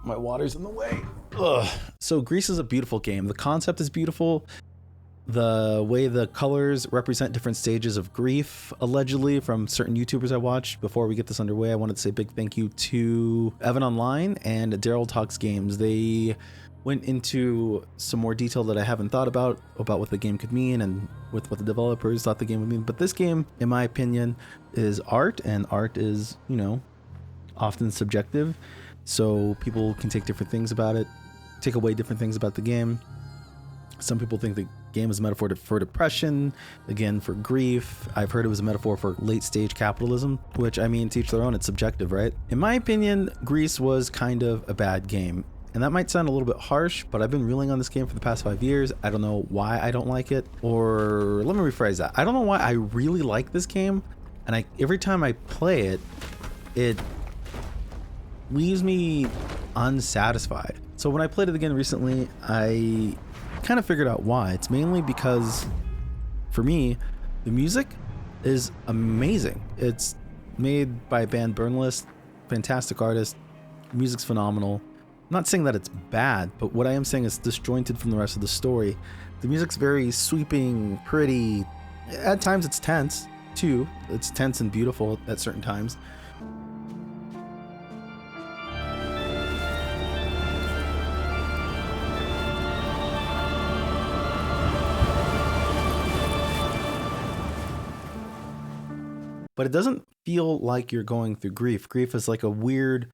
My water's in the way. Ugh. So Gris is a beautiful game. The concept is beautiful. The way the colors represent different stages of grief, allegedly, from certain YouTubers I watched. Before we get this underway, I wanted to say a big thank you to Evan Online and Daryl Talks Games. They went into some more detail that I haven't thought about what the game could mean and with what the developers thought the game would mean. But this game, in my opinion, is art, and art is, you know, often subjective. So people can take different things about it, take away different things about the game. Some people think the game is a metaphor for depression, again, for grief. I've heard it was a metaphor for late stage capitalism, which, I mean, to each their own, it's subjective, right? In my opinion, Gris was kind of a bad game. And that might sound a little bit harsh, but I've been reeling on this game for the past 5 years. I don't know why I don't like it, or let me rephrase that. I don't know why I really like this game, and every time I play it, it leaves me unsatisfied. So when I played it again recently, I kind of figured out why. It's mainly because, for me, the music is amazing. It's made by a band, Burnlist, fantastic artist. Music's phenomenal. I'm not saying that it's bad, but what I am saying is disjointed from the rest of the story. The music's very sweeping, pretty. At times it's tense, too. It's tense and beautiful at certain times. But it doesn't feel like you're going through grief. Grief is like a weird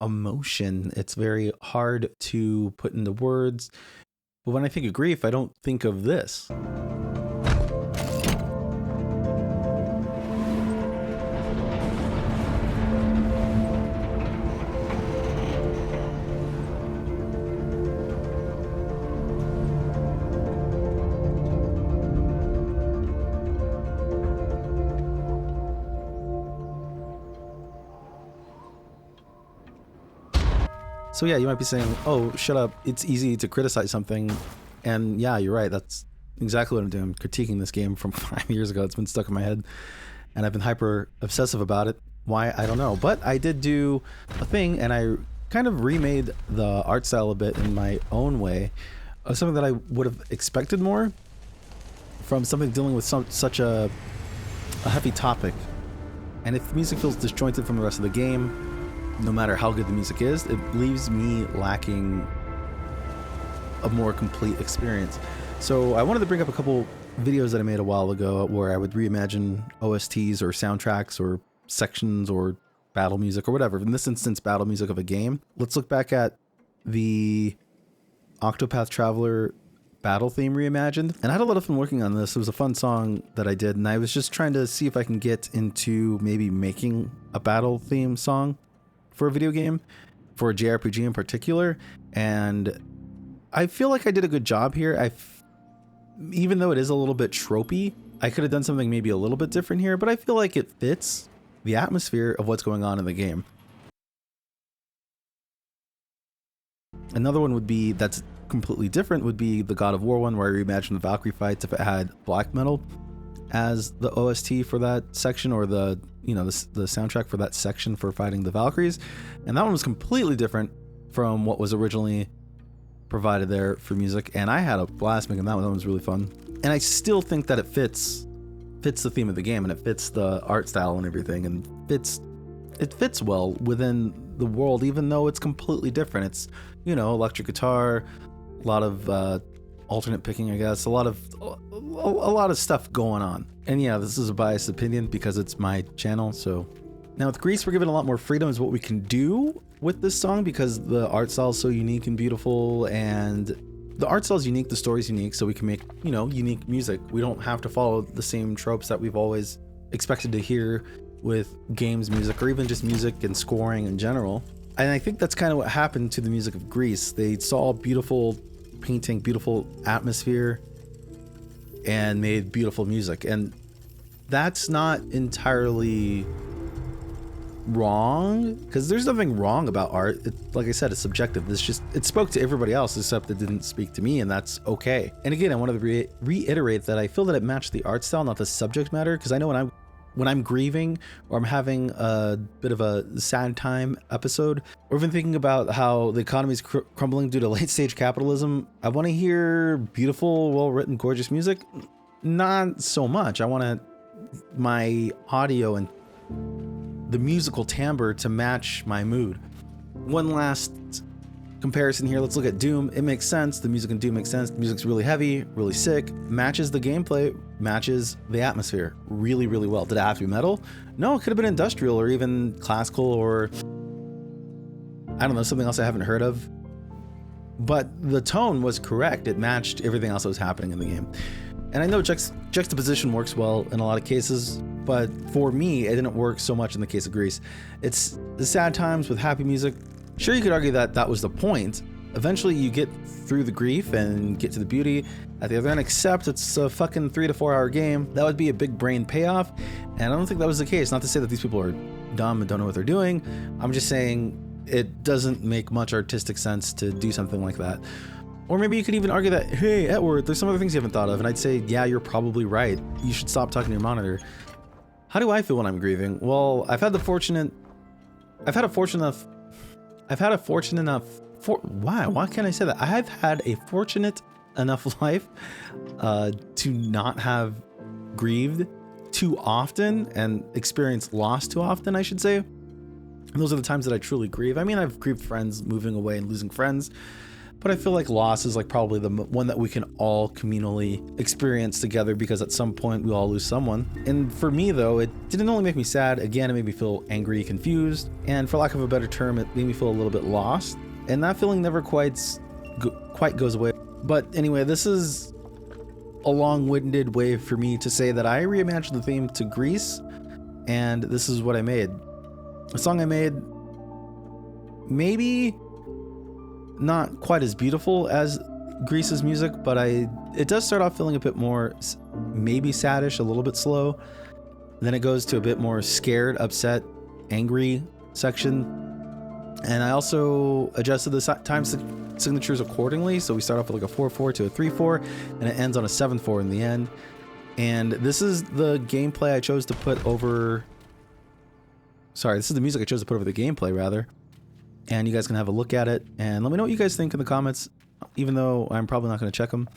emotion. It's very hard to put into words. But when I think of grief, I don't think of this. So yeah, you might be saying, oh, shut up. It's easy to criticize something. And yeah, you're right. That's exactly what I'm doing. I'm critiquing this game from 5 years ago. It's been stuck in my head. And I've been hyper obsessive about it. Why? I don't know. But I did do a thing, and I kind of remade the art style a bit in my own way. Something that I would have expected more from something dealing with such a heavy topic. And if the music feels disjointed from the rest of the game, no matter how good the music is, it leaves me lacking a more complete experience. So I wanted to bring up a couple videos that I made a while ago where I would reimagine OSTs or soundtracks or sections or battle music or whatever. In this instance, battle music of a game. Let's look back at the Octopath Traveler battle theme reimagined. And I had a lot of fun working on this. It was a fun song that I did, and I was just trying to see if I can get into maybe making a battle theme song for a video game, for a JRPG in particular, and I feel like I did a good job here. Even though it is a little bit tropey, I could have done something maybe a little bit different here, but I feel like it fits the atmosphere of what's going on in the game. Another one would be, that's completely different, would be the God of War one, where I reimagined the Valkyrie fights if it had black metal as the OST for that section, or the soundtrack for that section for fighting the Valkyries. And that one was completely different from what was originally provided there for music, and I had a blast making that one. That one was really fun, and I still think that it fits the theme of the game, and it fits the art style and everything, and it fits well within the world, even though it's completely different. It's, electric guitar, a lot of alternate picking, I guess, a lot of stuff going on. And yeah, this is a biased opinion because it's my channel. So now with Gris, we're given a lot more freedom is what we can do with this song, because the art style is so unique and beautiful, and the art style is unique, the story's unique, so we can make, unique music. We don't have to follow the same tropes that we've always expected to hear with games music, or even just music and scoring in general. And I think that's kind of what happened to the music of Gris. They saw beautiful painting, beautiful atmosphere, and made beautiful music. And that's not entirely wrong, because there's nothing wrong about art. Like I said, it's subjective. It spoke to everybody else except it didn't speak to me, and that's okay. And again, I wanted to reiterate that I feel that it matched the art style, not the subject matter, because I know when I'm when I'm grieving or I'm having a bit of a sad time episode, or even thinking about how the economy is crumbling due to late stage capitalism, I want to hear beautiful, well-written, gorgeous music. Not so much. I want my audio and the musical timbre to match my mood. One last comparison here. Let's look at Doom. It makes sense. The music in Doom makes sense. The music's really heavy, really sick, matches the gameplay, matches the atmosphere really, really well. Did it have to be metal? No, it could have been industrial or even classical or I don't know, something else I haven't heard of. But the tone was correct. It matched everything else that was happening in the game. And I know juxtaposition works well in a lot of cases, but for me, it didn't work so much in the case of Gris. It's the sad times with happy music. Sure, you could argue that that was the point. Eventually you get through the grief and get to the beauty at the other end, except it's a fucking 3 to 4 hour game. That would be a big brain payoff, and I don't think that was the case. Not to say that these people are dumb and don't know what they're doing. I'm just saying it doesn't make much artistic sense to do something like that. Or maybe you could even argue that, hey, Edward, there's some other things you haven't thought of, and I'd say, yeah, you're probably right. You should stop talking to your monitor. How do I feel when I'm grieving? Well, I've had a fortunate enough, why can't I say that? I have had a fortunate enough life to not have grieved too often and experienced loss too often, I should say. And those are the times that I truly grieve. I mean, I've grieved friends moving away and losing friends, but I feel like loss is like probably the one that we can all communally experience together, because at some point we all lose someone. And for me though, it didn't only make me sad, again, it made me feel angry, confused, and for lack of a better term, it made me feel a little bit lost. And that feeling never quite goes away. But anyway, this is a long-winded way for me to say that I reimagined the theme to Gris, and this is what I made. A song I made, maybe not quite as beautiful as Gris's music, but it does start off feeling a bit more maybe saddish, a little bit slow. Then it goes to a bit more scared, upset, angry section. And I also adjusted the time signatures accordingly. So we start off with like a 4/4 to a 3/4, and it ends on a 7/4 in the end. And this is the gameplay I chose to put over. Sorry, this is the music I chose to put over the gameplay, rather. And you guys can have a look at it and let me know what you guys think in the comments, even though I'm probably not going to check them.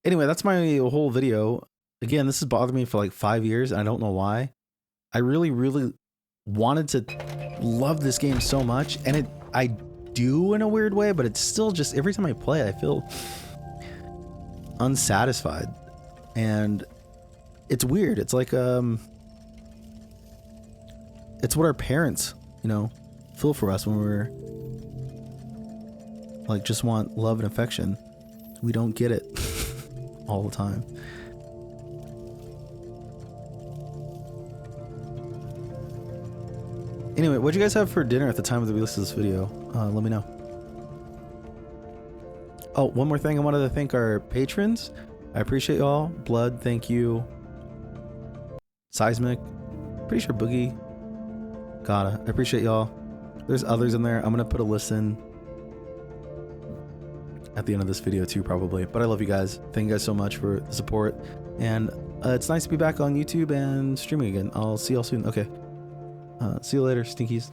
Anyway, that's my whole video. Again, this has bothered me for like 5 years, and I don't know why. I really, really wanted to love this game so much, and I do in a weird way, but it's still just every time I play it, I feel unsatisfied. And it's weird. It's like it's what our parents, you know, feel for us when we're like just want love and affection. We don't get it all the time. Anyway, what'd you guys have for dinner at the time of the release of this video? Let me know. Oh, one more thing. I wanted to thank our patrons. I appreciate y'all. Blood, thank you. Seismic, pretty sure Boogie. Gotta. I appreciate y'all. There's others in there. I'm gonna put a list in at the end of this video too, probably. But I love you guys. Thank you guys so much for the support. And it's nice to be back on YouTube and streaming again. I'll see y'all soon. Okay. See you later, Stinkies.